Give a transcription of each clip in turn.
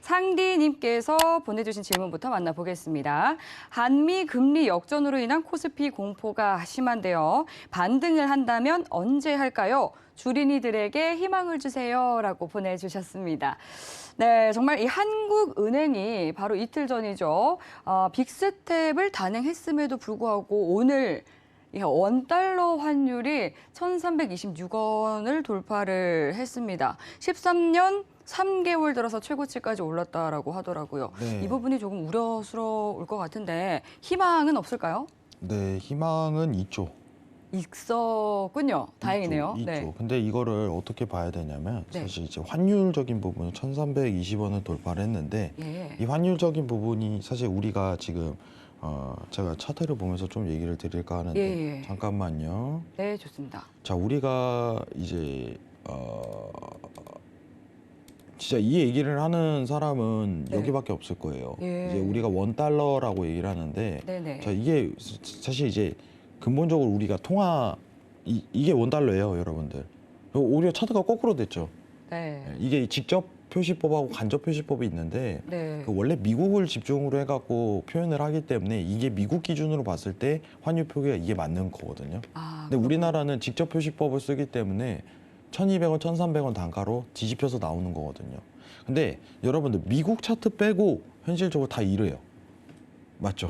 상디님께서 보내주신 질문부터 만나보겠습니다. 한미 금리 역전으로 인한 코스피 공포가 심한데요. 반등을 한다면 언제 할까요? 주린이들에게 희망을 주세요라고 보내주셨습니다. 네, 정말 이 한국은행이 바로 이틀 전이죠. 빅스텝을 단행했음에도 불구하고 오늘 원달러 환율이 1,326원을 돌파를 했습니다. 13년 3개월 들어서 최고치까지 올랐다라고 하더라고요. 네. 이 부분이 조금 우려스러울 것 같은데 희망은 없을까요? 네, 희망은 있죠. 있었군요. 다행이네요. 있죠. 네. 근데 이거를 어떻게 봐야 되냐면 네. 사실 이제 환율적인 부분은 1,320원을 돌파를 했는데 예. 이 환율적인 부분이 사실 우리가 지금 제가 차트를 보면서 좀 얘기를 드릴까 하는데 예. 잠깐만요. 네, 좋습니다. 자, 우리가 이제 진짜 이 얘기를 하는 사람은 네. 여기밖에 없을 거예요. 예. 이제 우리가 원달러라고 얘기를 하는데 네네. 자, 이게 사실 이제 근본적으로 우리가 이게 원달러예요, 여러분들. 오히려 차트가 거꾸로 됐죠. 네. 이게 직접 표시법하고 간접 표시법이 있는데 네. 원래 미국을 집중으로 해갖고 표현을 하기 때문에 이게 미국 기준으로 봤을 때 환율 표기가 이게 맞는 거거든요. 근데 우리나라는 직접 표시법을 쓰기 때문에 1,200원, 1,300원 단가로 뒤집혀서 나오는 거거든요. 근데 여러분들 미국 차트 빼고 현실적으로 다 이래요. 맞죠?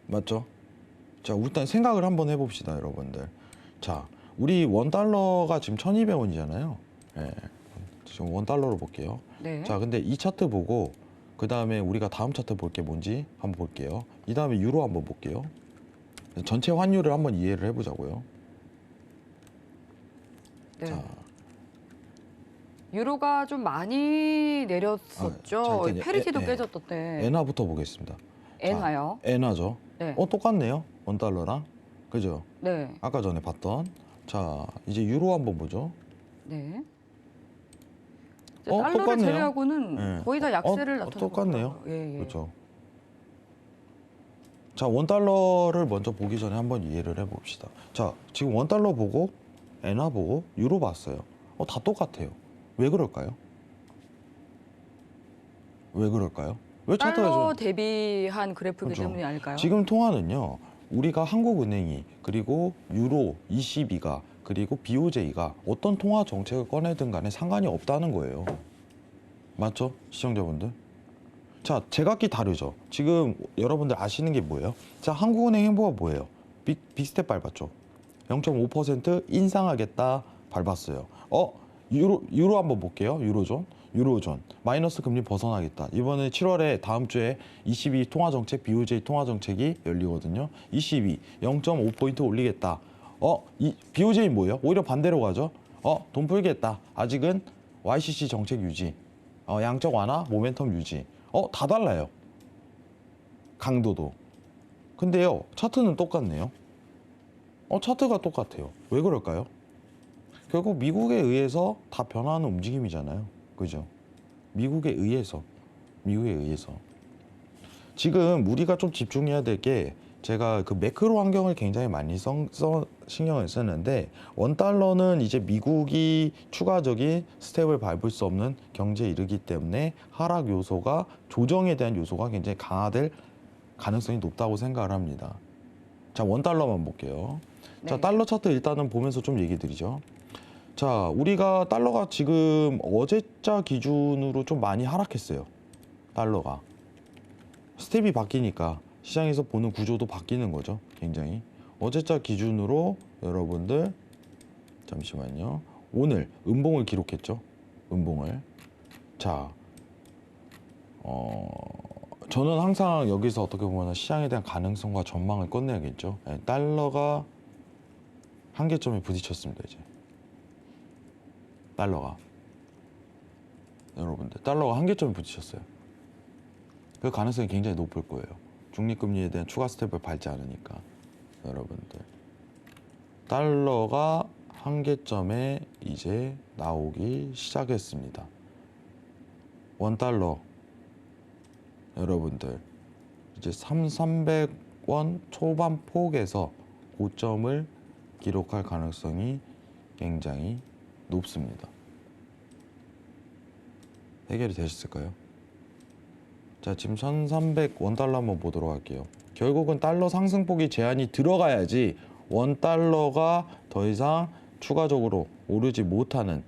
맞죠? 자, 일단 생각을 한번 해봅시다, 여러분들. 자, 우리 원달러가 지금 1,200원이잖아요. 예. 지금 원달러로 볼게요. 네. 자, 근데 이 차트 보고 그 다음에 우리가 다음 차트 볼 게 뭔지 한번 볼게요. 이 다음에 유로 한번 볼게요. 전체 환율을 한번 이해를 해보자고요. 네. 자, 유로가 좀 많이 내렸었죠. 자, 일단 페리티도 깨졌던데. 엔화부터 보겠습니다. 엔화요? 자, 엔화죠. 네. 똑같네요. 원달러랑. 그죠? 네. 아까 전에 봤던. 자, 이제 유로 한번 보죠. 네. 달러를 똑같네요. 제외하고는 네. 거의 다 약세를 나타내고 똑같네요. 예. 그렇죠. 자, 원달러를 먼저 보기 전에 한번 이해를 해봅시다. 자, 지금 원달러 보고 엔화 보고 유로 봤어요. 다 똑같아요. 왜 그럴까요? 왜 그럴까요? 왜 차트가 달러 좀 대비한 그래프이기 그렇죠. 때문이 아닐까요? 지금 통화는요. 우리가 한국은행이 그리고 유로, ECB가 그리고 BOJ가 어떤 통화 정책을 꺼내든 간에 상관이 없다는 거예요. 맞죠? 시청자분들? 자, 제각기 다르죠. 지금 여러분들 아시는 게 뭐예요? 자, 한국은행 행보가 뭐예요? 빅스텝 밟았죠. 0.5% 인상하겠다 밟았어요. 유로 한번 볼게요. 유로존 마이너스 금리 벗어나겠다. 이번에 7월에 다음 주에 ECB 통화정책, BOJ 통화정책이 열리거든요. ECB 0.5포인트 올리겠다. BOJ 뭐예요? 오히려 반대로 가죠. 돈 풀겠다. 아직은 YCC 정책 유지. 양적 완화, 모멘텀 유지. 다 달라요. 강도도. 근데요, 차트는 똑같네요. 차트가 똑같아요. 왜 그럴까요? 결국 미국에 의해서 다 변화하는 움직임이잖아요. 그죠? 미국에 의해서. 지금 우리가 좀 집중해야 될 게 제가 그 매크로 환경을 굉장히 많이 신경을 쓰는데 원달러는 이제 미국이 추가적인 스텝을 밟을 수 없는 경제에 이르기 때문에 하락 요소가 조정에 대한 요소가 굉장히 강화될 가능성이 높다고 생각을 합니다. 자, 원달러만 볼게요. 네. 자, 달러 차트 일단은 보면서 좀 얘기 드리죠. 자, 우리가 달러가 지금 어제자 기준으로 좀 많이 하락했어요. 달러가. 스텝이 바뀌니까 시장에서 보는 구조도 바뀌는 거죠. 굉장히. 어제자 기준으로 여러분들 잠시만요. 오늘 음봉을 기록했죠. 음봉을. 자, 저는 항상 여기서 어떻게 보면 시장에 대한 가능성과 전망을 꺼내야겠죠. 달러가 한계점에 부딪혔습니다. 이제 여러분들 달러가 한계점에 부딪혔어요. 그 가능성이 굉장히 높을 거예요. 중립금리에 대한 추가 스텝을 밟지 않으니까. 여러분들 달러가 한계점에 이제 나오기 시작했습니다. 원달러 여러분들 이제 300원 초반 폭에서 고점을 기록할 가능성이 굉장히 높습니다. 해결이 되셨을까요? 자, 지금 1300 원달러 한번 보도록 할게요. 결국은 달러 상승폭이 제한이 들어가야지 원달러가 더 이상 추가적으로 오르지 못하는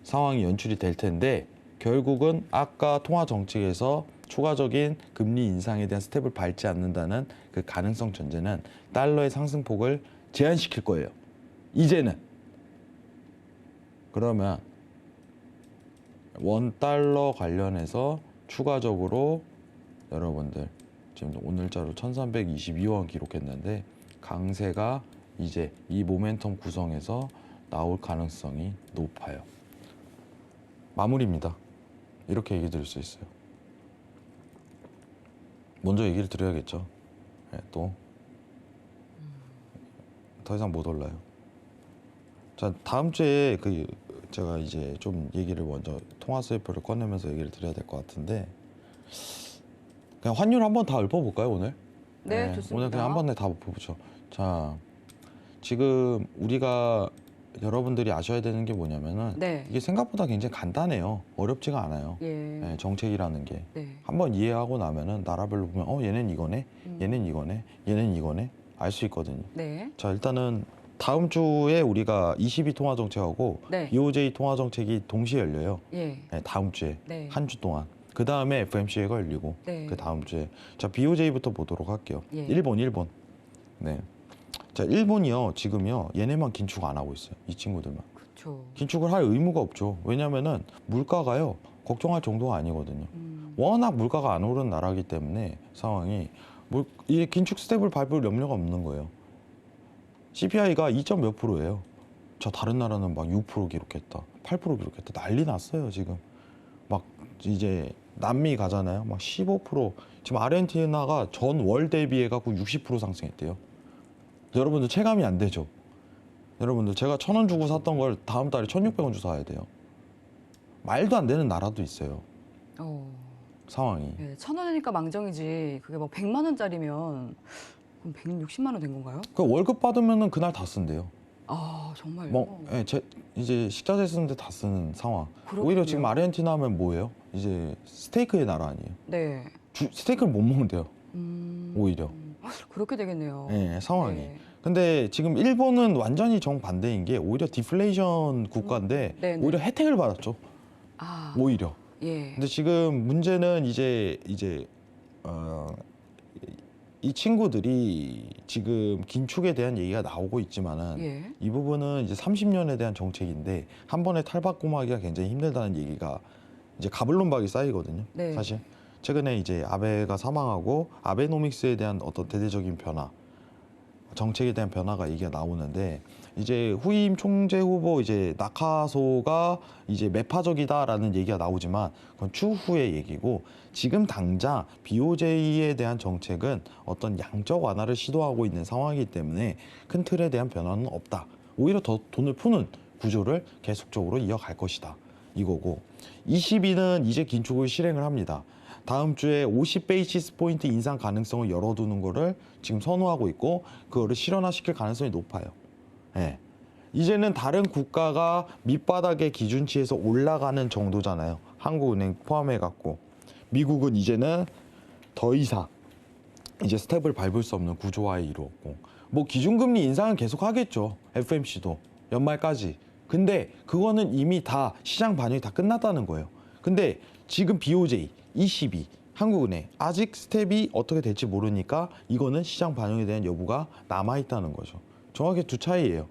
상황이 연출이 될 텐데, 결국은 아까 통화 정책에서 추가적인 금리 인상에 대한 스텝을 밟지 않는다는 그 가능성 전제는 달러의 상승폭을 제한시킬 거예요. 이제는. 그러면 원달러 관련해서 추가적으로 여러분들 지금 오늘자로 1322원 기록했는데, 강세가 이제 이 모멘텀 구성에서 나올 가능성이 높아요. 마무리입니다. 이렇게 얘기 드릴 수 있어요. 먼저 얘기를 드려야겠죠. 네, 또 더 이상 못 올라요. 자, 다음 주에 제가 이제 좀 얘기를 먼저 통화 수익표를 꺼내면서 얘기를 드려야 될 것 같은데, 그냥 환율 한번 다 읊어볼까요 오늘? 네, 좋습니다. 오늘 그냥 한 번에 다 읊어보죠. 자, 지금 우리가 여러분들이 아셔야 되는 게 뭐냐면은 네. 이게 생각보다 굉장히 간단해요. 어렵지가 않아요. 예. 네, 정책이라는 게. 네. 한번 이해하고 나면은 나라별로 보면 얘는 이거네, 얘는 이거네, 얘는 이거네 알 수 있거든요. 네. 자, 일단은 다음 주에 우리가 22 통화 정책하고 네. BOJ 통화 정책이 동시에 열려요. 예. 네, 다음 주에 네. 한 주 동안. 그 다음에 FMC가 열리고 네. 그 다음 주에. 자, BOJ부터 보도록 할게요. 예. 일본. 네. 자, 일본이요 지금요 얘네만 긴축 안 하고 있어요. 이 친구들만. 그렇죠. 긴축을 할 의무가 없죠. 왜냐면은 물가가요 걱정할 정도가 아니거든요. 워낙 물가가 안 오른 나라기 때문에 상황이 이 긴축 스텝을 밟을 염려가 없는 거예요. CPI가 2점 몇 %예요. 저 다른 나라는 막 6% 기록했다, 8% 기록했다, 난리 났어요 지금. 막 이제 남미 가잖아요. 막 15%. 지금 아르헨티나가 전월 대비해 갖고 60% 상승했대요. 여러분들 체감이 안 되죠? 여러분들 제가 1,000원 주고 샀던 걸 다음 달에 1,600원 주고 사야 돼요. 말도 안 되는 나라도 있어요. 상황이. 네, 1,000원이니까 망정이지. 그게 뭐 100만 원짜리면 그럼 160만 원 된 건가요? 그 월급 받으면은 그날 다 쓴대요. 아, 정말요? 뭐, 예, 이제 식자재 쓰는데 다 쓰는 상황. 그렇군요. 오히려 지금 아르헨티나 하면 뭐예요? 이제 스테이크의 나라 아니에요? 네. 스테이크를 못 먹는데요. 오히려. 그렇게 되겠네요. 예, 상황이. 네. 근데 지금 일본은 완전히 정반대인 게 오히려 디플레이션 국가인데 네네. 오히려 혜택을 받았죠. 아, 오히려. 예. 근데 지금 문제는 이 친구들이 지금 긴축에 대한 얘기가 나오고 있지만은 예. 이 부분은 이제 30년에 대한 정책인데 한 번에 탈바꿈하기가 굉장히 힘들다는 얘기가 이제 가불론박이 쌓이거든요. 네. 사실 최근에 이제 아베가 사망하고 아베노믹스에 대한 어떤 대대적인 변화, 정책에 대한 변화가 얘기가 나오는데, 이제 후임 총재 후보 이제 나카소가 이제 매파적이다라는 얘기가 나오지만 그건 추후의 얘기고, 지금 당장 BOJ에 대한 정책은 어떤 양적 완화를 시도하고 있는 상황이기 때문에 큰 틀에 대한 변화는 없다. 오히려 더 돈을 푸는 구조를 계속적으로 이어갈 것이다. 이거고, 22는 이제 긴축을 실행을 합니다. 다음 주에 50베이시스 포인트 인상 가능성을 열어두는 거를 지금 선호하고 있고, 그거를 실현화시킬 가능성이 높아요. 예. 이제는 다른 국가가 밑바닥의 기준치에서 올라가는 정도잖아요. 한국은행 포함해 갖고. 미국은 이제는 더 이상 이제 스텝을 밟을 수 없는 구조화에 이루었고, 뭐 기준금리 인상은 계속 하겠죠. FMC도 연말까지. 근데 그거는 이미 다 시장 반영이 다 끝났다는 거예요. 근데 지금 BOJ, ECB, 한국은행 아직 스텝이 어떻게 될지 모르니까 이거는 시장 반영에 대한 여부가 남아있다는 거죠. 정확히 두 차이예요.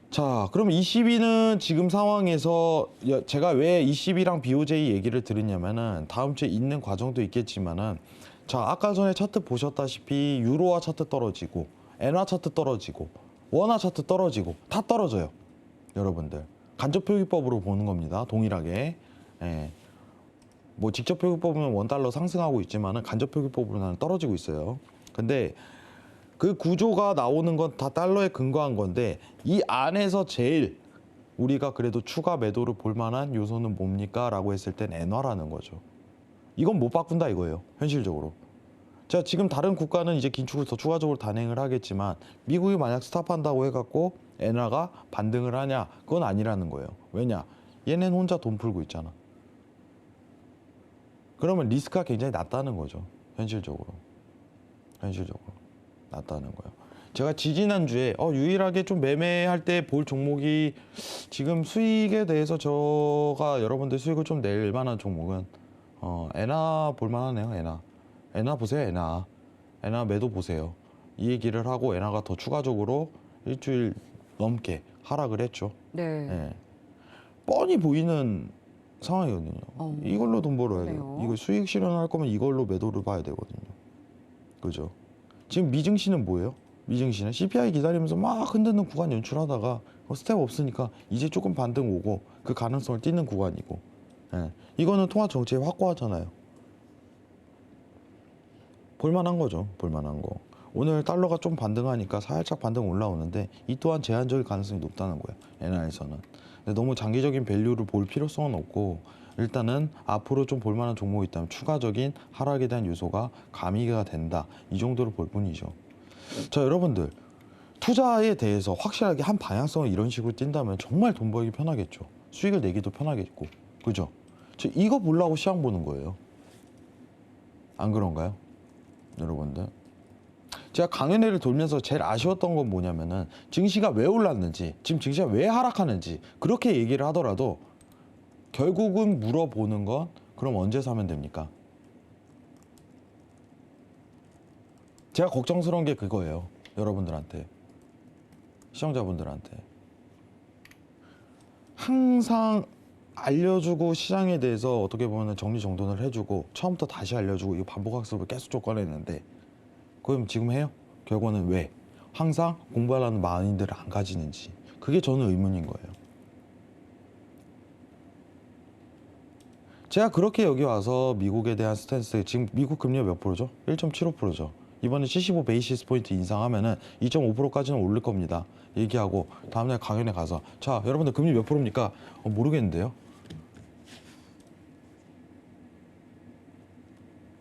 자, 그럼 ECB는 지금 상황에서 제가 왜 ECB랑 BOJ 얘기를 들으냐면은 다음 주에 있는 과정도 있겠지만은, 자, 아까 전에 차트 보셨다시피 유로화 차트 떨어지고 엔화 차트 떨어지고 원화 차트 떨어지고 다 떨어져요. 여러분들 간접 표기법으로 보는 겁니다. 동일하게. 예. 뭐 직접 표기법은 원달러 상승하고 있지만은 간접 표기법으로는 떨어지고 있어요. 근데 그 구조가 나오는 건 다 달러에 근거한 건데, 이 안에서 제일 우리가 그래도 추가 매도를 볼 만한 요소는 뭡니까? 라고 했을 땐 엔화라는 거죠. 이건 못 바꾼다 이거예요. 현실적으로. 자, 지금 다른 국가는 이제 긴축을 더 추가적으로 단행을 하겠지만 미국이 만약 스탑한다고 해갖고 엔화가 반등을 하냐? 그건 아니라는 거예요. 왜냐? 얘는 혼자 돈 풀고 있잖아. 그러면 리스크가 굉장히 낮다는 거죠. 현실적으로 낮다는 거예요. 제가 지지난주에 유일하게 좀 매매할 때 볼 종목이 지금 수익에 대해서 저가 여러분들 수익을 좀 낼 만한 종목은 에나 볼만하네요. 에나 보세요. 에나 매도 보세요. 이 얘기를 하고 에나가 더 추가적으로 일주일 넘게 하락을 했죠. 네. 예. 뻔히 보이는 상황이거든요. 이걸로 돈 벌어야 돼요. 그래요? 이거 수익 실현할 거면 이걸로 매도를 봐야 되거든요. 그죠? 지금 미증시는 뭐예요? 미증시는 CPI 기다리면서 막 흔드는 구간 연출하다가 스텝 없으니까 이제 조금 반등 오고 그 가능성을 띄는 구간이고, 예. 이거는 통화 정책 확고하잖아요. 볼만한 거죠. 볼만한 거. 오늘 달러가 좀 반등하니까 살짝 반등 올라오는데 이 또한 제한적일 가능성이 높다는 거예요. 엔화에서는. 근데 너무 장기적인 밸류를 볼 필요성은 없고 일단은 앞으로 좀 볼만한 종목이 있다면 추가적인 하락에 대한 요소가 가미가 된다. 이 정도로 볼 뿐이죠. 자, 여러분들 투자에 대해서 확실하게 한 방향성을 이런 식으로 띈다면 정말 돈 벌기 편하겠죠. 수익을 내기도 편하겠고. 그죠? 저 이거 보려고 시장 보는 거예요. 안 그런가요? 여러분들. 제가 강연회를 돌면서 제일 아쉬웠던 건 뭐냐면은 증시가 왜 올랐는지, 지금 증시가 왜 하락하는지 그렇게 얘기를 하더라도 결국은 물어보는 건 그럼 언제 사면 됩니까? 제가 걱정스러운 게 그거예요. 여러분들한테, 시청자분들한테 항상 알려주고 시장에 대해서 어떻게 보면 정리정돈을 해주고 처음부터 다시 알려주고 이거 반복학습을 계속 꺼냈는데 그럼 지금 해요? 결과는 왜? 항상 공부하려는 마인드를 안 가지는지 그게 저는 의문인 거예요. 제가 그렇게 여기 와서 미국에 대한 스탠스, 지금 미국 금리가 몇 프로죠? 1.75%죠. 이번에 75 베이시스 포인트 인상하면은 2.5%까지는 오를 겁니다. 얘기하고 다음날 강연에 가서 자, 여러분들 금리 몇 프로입니까? 모르겠는데요.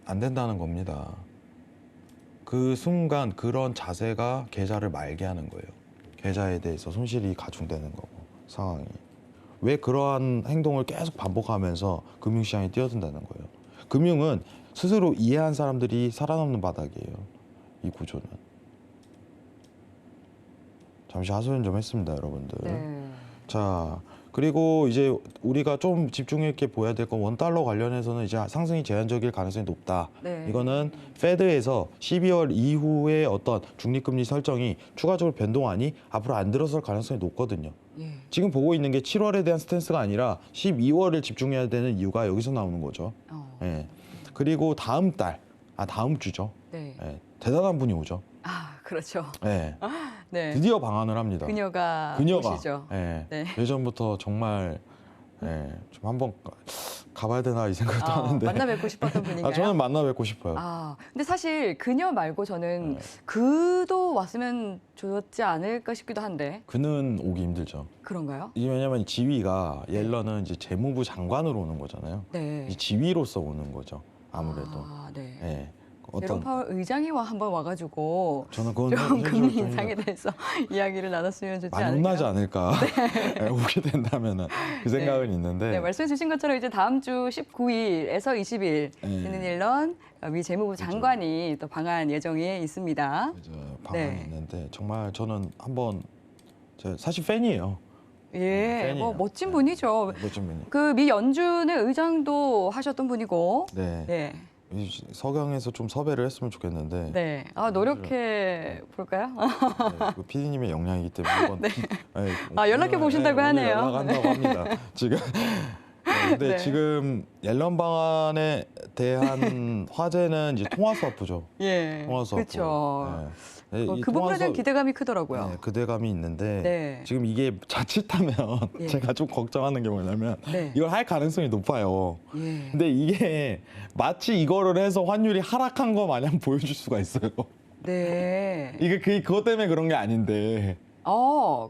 안 된다는 겁니다. 그 순간 그런 자세가 계좌를 말게 하는 거예요. 계좌에 대해서 손실이 가중되는 거고 상황이. 왜 그러한 행동을 계속 반복하면서 금융시장에 뛰어든다는 거예요. 금융은 스스로 이해한 사람들이 살아남는 바닥이에요. 이 구조는. 잠시 하소연 좀 했습니다, 여러분들. 네. 자, 그리고 이제 우리가 좀 집중 있게 보여야 될 건 원달러 관련해서는 이제 상승이 제한적일 가능성이 높다. 네. 이거는 페드에서 12월 이후에 어떤 중립금리 설정이 추가적으로 변동하니 앞으로 안 들어설 가능성이 높거든요. 예. 지금 보고 있는 게 7월에 대한 스탠스가 아니라 12월을 집중해야 되는 이유가 여기서 나오는 거죠. 예. 그리고 다음 주죠. 네. 예. 대단한 분이 오죠. 그렇죠. 예. 네. 드디어 방한을 합니다. 그녀가 오시죠. 예. 네. 예전부터 정말 좀 한번 가봐야 되나 이 생각도 하는데. 만나 뵙고 싶었던 분인가요? 저는 만나 뵙고 싶어요. 근데 사실 그녀 말고 저는 네. 그도 왔으면 좋지 않을까 싶기도 한데. 그는 오기 힘들죠. 그런가요? 이게 왜냐면 지위가 옐런은 이제 재무부 장관으로 오는 거잖아요. 네. 이 지위로서 오는 거죠. 아무래도. 네. 예. 제롬 파월 의장이 한번 와가지고 저는 그건 좀 금리 좀 인상에 대해서 이야기를 나눴으면 좋지 많이 않을까. 혼나지 않을까. 예, 오게 된다면은 그 생각은 있는데. 네, 말씀해 주신 것처럼 이제 다음 주 19일에서 20일 있는 옐런 미 재무부 장관이 또 방한 예정에 있습니다. 그죠. 방안이 네. 있는데 정말 저는 한번 사실 팬이에요. 예, 팬이에요. 멋진 분이죠. 멋진 분이. 그 미 연준의 의장도 하셨던 분이고. 네. 네. 서경에서 좀 섭외를 했으면 좋겠는데. 네. 노력해 볼까요? 네, 그 PD님의 역량이기 때문에 한번. 연락해 보신다고 오늘 하네요. 연락한다고 합니다. 지금. 근데 네. 지금 옐런 방안에 대한 화제는 이제 통화 스와프죠. 예. 통화 스와프. 그렇죠. 네, 이 그 부분에 대한 통화 기대감이 크더라고요. 네, 기대감이 있는데 네. 지금 이게 자칫하면 예. 제가 좀 걱정하는 게 뭐냐면 네. 이걸 할 가능성이 높아요. 예. 근데 이게 마치 이거를 해서 환율이 하락한 거 마냥 보여줄 수가 있어요. 네. 이게 그것 때문에 그런 게 아닌데.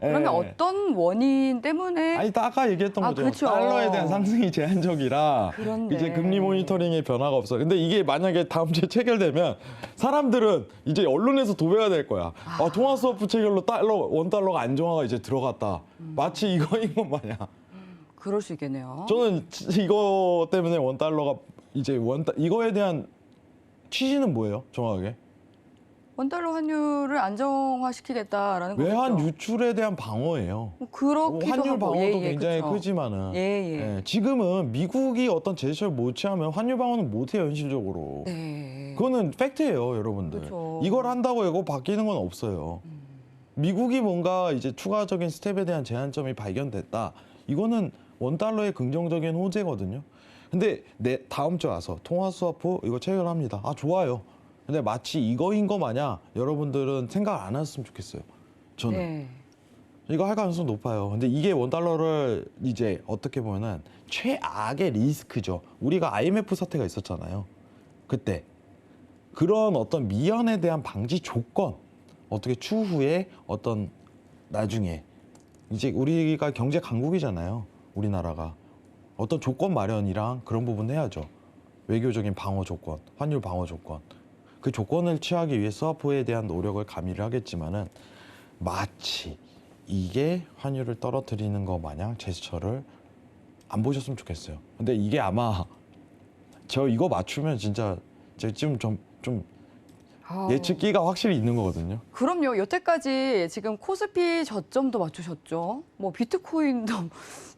그러면 예. 어떤 원인 때문에? 아니, 아까 얘기했던 거죠. 그렇죠. 달러에 대한 상승이 제한적이라 그런데. 이제 금리 모니터링에 변화가 없어요. 근데 이게 만약에 다음 주에 체결되면 사람들은 이제 언론에서 도배가 될 거야. 통화 스와프 체결로 원달러가 안정화가 이제 들어갔다. 마치 이거인 것 마냥. 그럴 수 있겠네요. 저는 이거 때문에 원달러가 이제 이거에 대한 취지는 뭐예요? 정확하게? 원달러 환율을 안정화시키겠다라는 거죠. 외환 유출에 대한 방어예요. 그렇기도 환율 하고. 방어도 굉장히 그쵸. 크지만은 예. 지금은 미국이 어떤 제스처를 못 취하면 환율 방어는 못 해요, 현실적으로. 네. 그거는 팩트예요, 여러분들. 그쵸. 이걸 한다고 이거 바뀌는 건 없어요. 미국이 뭔가 이제 추가적인 스텝에 대한 제한점이 발견됐다. 이거는 원달러의 긍정적인 호재거든요. 근데 다음 주에 와서 통화 스와프 이거 체결합니다. 아, 좋아요. 근데 마치 이거인 거 마냥 여러분들은 생각 안 했으면 좋겠어요. 저는. 네. 이거 할 가능성 높아요. 근데 이게 원달러를 이제 어떻게 보면은 최악의 리스크죠. 우리가 IMF 사태가 있었잖아요. 그때. 그런 어떤 미연에 대한 방지 조건, 어떻게 추후에 어떤 나중에 이제 우리가 경제 강국이잖아요. 우리나라가. 어떤 조건 마련이랑 그런 부분 해야죠. 외교적인 방어 조건, 환율 방어 조건. 그 조건을 취하기 위해 스와프에 대한 노력을 가미를 하겠지만은 마치 이게 환율을 떨어뜨리는 거 마냥 제스처를 안 보셨으면 좋겠어요. 근데 이게 아마 저 이거 맞추면 진짜 제가 지금 좀 아우. 예측기가 확실히 있는 거거든요. 그럼요. 여태까지 지금 코스피 저점도 맞추셨죠. 뭐 비트코인도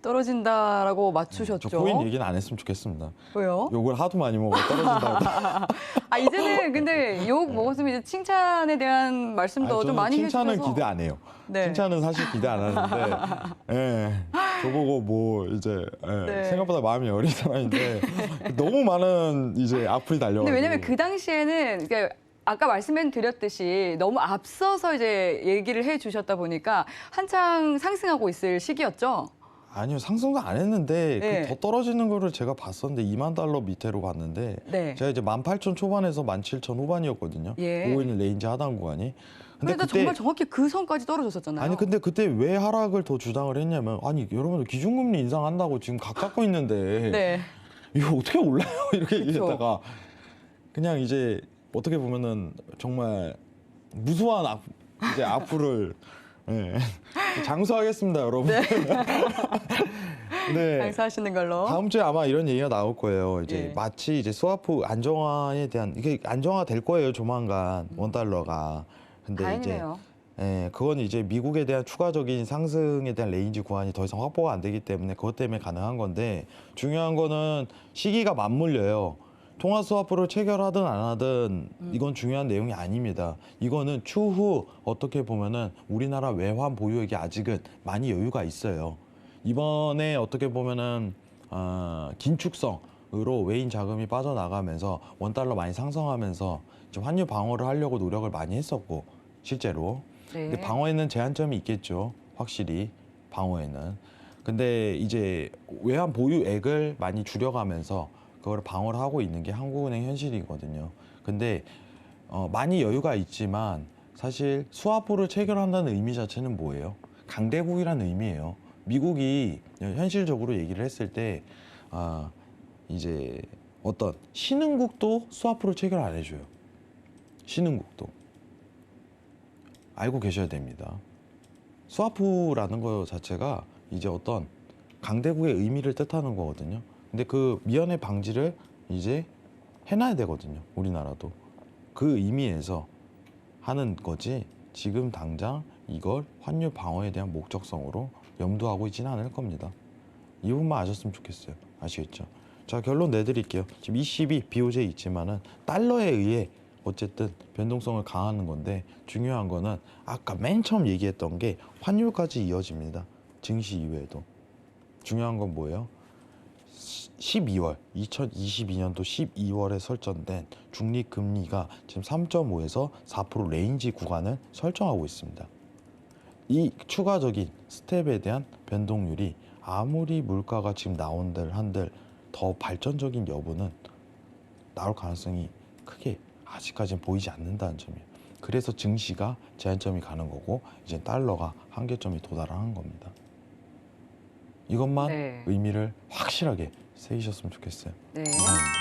떨어진다라고 맞추셨죠. 저 코인 얘기는 안 했으면 좋겠습니다. 왜요? 욕을 하도 많이 먹어 떨어진다고. 아 이제는 근데 욕 먹었으면 이제 칭찬에 대한 말씀도 아니, 좀 저는 많이 칭찬은 해주셔서. 기대 안 해요. 네. 칭찬은 사실 기대 안 하는데, 예, 저보고 뭐 이제 네. 생각보다 마음이 어린 사람인데 너무 많은 이제 악플이 달려가지고. 근데 왜냐면 그 당시에는 이게 아까 말씀드렸듯이 너무 앞서서 이제 얘기를 해주셨다 보니까 한창 상승하고 있을 시기였죠. 아니요, 상승도 안 했는데 네. 더 떨어지는 거를 제가 봤었는데 2만 달러 밑으로 봤는데 네. 제가 이제 18,000 초반에서 17,000 후반이었거든요. 예. 5일 레인지 하단 구간이. 근데 그러니까 정말 정확히 그 선까지 떨어졌었잖아요. 아니 근데 그때 왜 하락을 더 주장을 했냐면 아니 여러분들 기준금리 인상한다고 지금 각 잡고 있는데 네. 이거 어떻게 올라요? 이렇게 그쵸. 얘기했다가 그냥 이제 어떻게 보면은 정말 무수한 이제 악플을 예. 장수하겠습니다, 여러분. 네. 장사하시는 걸로. 다음 주에 아마 이런 얘기가 나올 거예요. 이제 예. 마치 이제 스와프 안정화에 대한 이게 안정화 될 거예요, 조만간 원달러가. 근데 다행이네요. 이제 그건 이제 미국에 대한 추가적인 상승에 대한 레인지 구간이 더 이상 확보가 안 되기 때문에 그것 때문에 가능한 건데 중요한 거는 시기가 맞물려요. 통화 스와프를 체결하든 안 하든 이건 중요한 내용이 아닙니다. 이거는 추후 어떻게 보면은 우리나라 외환 보유액이 아직은 많이 여유가 있어요. 이번에 어떻게 보면은 긴축성으로 외인 자금이 빠져나가면서 원달러 많이 상승하면서 좀 환율 방어를 하려고 노력을 많이 했었고 실제로. 네. 근데 방어에는 제한점이 있겠죠. 확실히 방어에는. 근데 이제 외환 보유액을 많이 줄여가면서 그걸 방어를 하고 있는 게 한국은행 현실이거든요. 근데 많이 여유가 있지만 사실 스와프를 체결한다는 의미 자체는 뭐예요? 강대국이라는 의미예요. 미국이 현실적으로 얘기를 했을 때 이제 어떤 신흥국도 스와프를 체결 안 해줘요. 신흥국도. 알고 계셔야 됩니다. 스와프라는 거 자체가 이제 어떤 강대국의 의미를 뜻하는 거거든요. 근데 그 미연의 방지를 이제 해놔야 되거든요. 우리나라도. 그 의미에서 하는 거지 지금 당장 이걸 환율 방어에 대한 목적성으로 염두하고 있지는 않을 겁니다. 이 부분만 아셨으면 좋겠어요. 아시겠죠? 자, 결론 내드릴게요. 지금 ECB, BOJ 있지만은 달러에 의해 어쨌든 변동성을 강화하는 건데 중요한 거는 아까 맨 처음 얘기했던 게 환율까지 이어집니다. 증시 이외에도. 중요한 건 뭐예요? 12월, 2022년도 12월에 설정된 중립금리가 지금 3.5에서 4% 레인지 구간을 설정하고 있습니다. 이 추가적인 스텝에 대한 변동률이 아무리 물가가 지금 나온들 한들 더 발전적인 여부는 나올 가능성이 크게 아직까지는 보이지 않는다는 점이에요. 그래서 증시가 제한점이 가는 거고 이제 달러가 한계점이 도달하는 겁니다. 이것만 네. 의미를 확실하게 새기셨으면 좋겠어요. 네. 이상입니다.